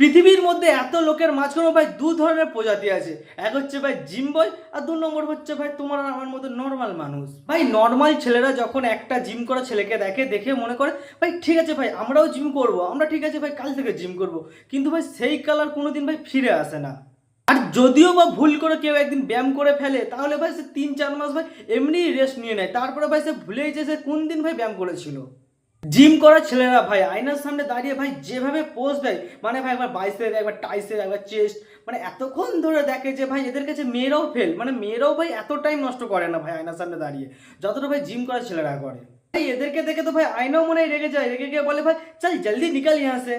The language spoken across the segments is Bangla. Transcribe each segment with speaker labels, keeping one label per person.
Speaker 1: পৃথিবীর মধ্যে এত লোকের মাঝখানে ভাই দু ধরনের প্রজাতি আছে। এক হচ্ছে ভাই জিম বয়, আর দু নম্বর হচ্ছে ভাই তোমার আর আমার মতো নর্মাল মানুষ। ভাই নর্মাল ছেলেরা যখন একটা জিম করা ছেলেকে দেখে, দেখে মনে করে ভাই ঠিক আছে ভাই আমরাও জিম করব, আমরা ঠিক আছে ভাই কাল থেকে জিম করব। কিন্তু ভাই সেই কালার কোনোদিন ভাই ফিরে আসে না। আর যদিও বা ভুল করে কেউ একদিন ব্যায়াম করে ফেলে, তাহলে ভাই সে 3-4 মাস ভাই এমনি রেস্ট নিয়ে নেয়, তারপরে ভাই সে ভুলেই যে সে কোন দিন ভাই ব্যায়াম করেছিল। জিম করা ছেলেরা ভাই আয়নার সামনে দাঁড়িয়ে ভাই যেভাবে পোজ দেয়, মানে ভাই একবার বাইসের, একবার টাইসের, একবার চেস্ট, মানে এতক্ষণ ধরে দেখে যে ভাই এদের কাছে মেয়েরাও ফেল, মানে মেয়েরাও ভাই এত টাইম নষ্ট করে না ভাই আয়নার সামনে দাঁড়িয়ে, যতটা ভাই জিম করা ছেলেরা করে। ভাই এদেরকে দেখে তো ভাই আয়নাও মনে হয় রেগে যায়, রেগে গিয়ে বলে ভাই চল জলদি নিকাল ইহাঁ সে।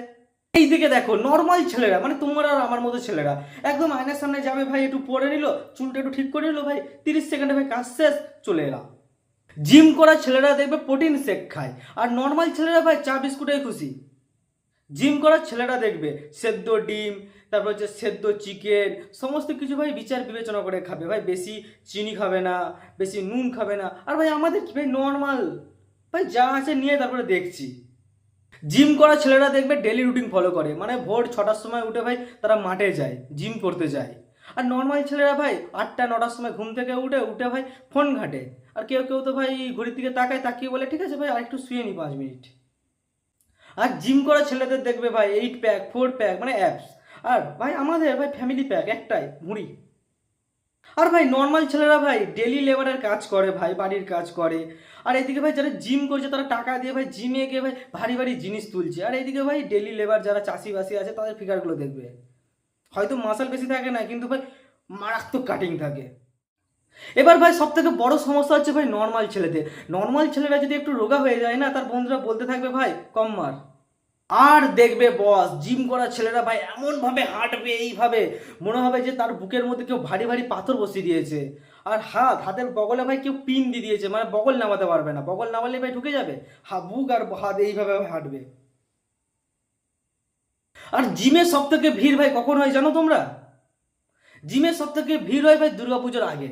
Speaker 1: এই দিকে দেখো নর্মাল ছেলেরা, মানে তোমার আর আমার মতো ছেলেরা একদম আয়নার সামনে যাবে ভাই, একটু পরে নিল, চুলটা একটু ঠিক করে নিল ভাই, 30 সেকেন্ডে ভাই কাজ শেষ, চলে এলাম। জিম করা ছেলেরা দেখবে প্রোটিন শেক খায়, আর নর্মাল ছেলেরা ভাই চা বিস্কুটে খুশি। জিম করা ছেলেরা দেখবে সেদ্ধ ডিম, তারপর হচ্ছে সেদ্ধ চিকেন, সমস্ত কিছু ভাই বিচার বিবেচনা করে খাবে ভাই, বেশি চিনি খাবে না, বেশি নুন খাবে না। আর ভাই আমাদের কি ভাই নর্মাল, ভাই যা আছে নিয়ে তারপরে দেখছি। জিম করা ছেলেরা দেখবে ডেলি রুটিন ফলো করে, মানে ভোর 6টার সময় উঠে ভাই তারা মাঠে যায়, জিম করতে যায়। আর নর্মাল ছেলেরা ভাই 8টা-9টার সময় ঘুম থেকে উঠে উঠে ভাই ফোন ঘাটে। আর কেউ কেউ তো ভাই ঘড়ির দিকে তাকায়, তাকিয়ে বলে ঠিক আছে ভাই আরেকটু শুয়ে নি 5 মিনিট। আর জিম করা ছেলেদের দেখবে ভাই 8 প্যাক 4 প্যাক মানে অ্যাপস। আর ভাই আমাদের ভাই ফ্যামিলি প্যাক একটাই, ভুঁড়ি। আর ভাই নর্মাল ছেলেরা ভাই ডেলি লেবারের কাজ করে ভাই, বাড়ির কাজ করে। আর এইদিকে ভাই যারা জিম করছে তারা টাকা দিয়ে ভাই জিমে গিয়ে ভাই ভারী ভারী জিনিস তুলছে। আর এইদিকে ভাই ডেলি লেবার যারা চাষিবাসি আছে তাদের ফিগারগুলো দেখবে, হয়তো মাসল বেশি থাকে না, কিন্তু ভাই মারাত্মক কাটিং থাকে। এবার ভাই সব থেকে বড় সমস্যা হচ্ছে ভাই নর্মাল ছেলেদের। নর্মাল ছেলেরা যদি একটু রোগা হয়ে যায় না, তার বন্ধুরা বলতে থাকবে ভাই কম মার। আর দেখবে বস জিম করা ছেলেরা ভাই এমন ভাবে হাঁটবে, এইভাবে মনে হবে যে তার বুকের মধ্যে কেউ ভারী ভারী পাথর বসিয়ে দিয়েছে। আর হাতের বগলে ভাই কেউ পিন দিয়ে দিয়েছে, মানে বগল নামাতে পারবে না, বগল নামালে ভাই ঢুকে যাবে, বুক আর হাত এইভাবে হাঁটবে। আর জিমে সব থেকে ভিড় ভাই কখন হয় জানো তোমরা? জিমে সব থেকে ভিড় হয় ভাই দুর্গাপুজোর আগে।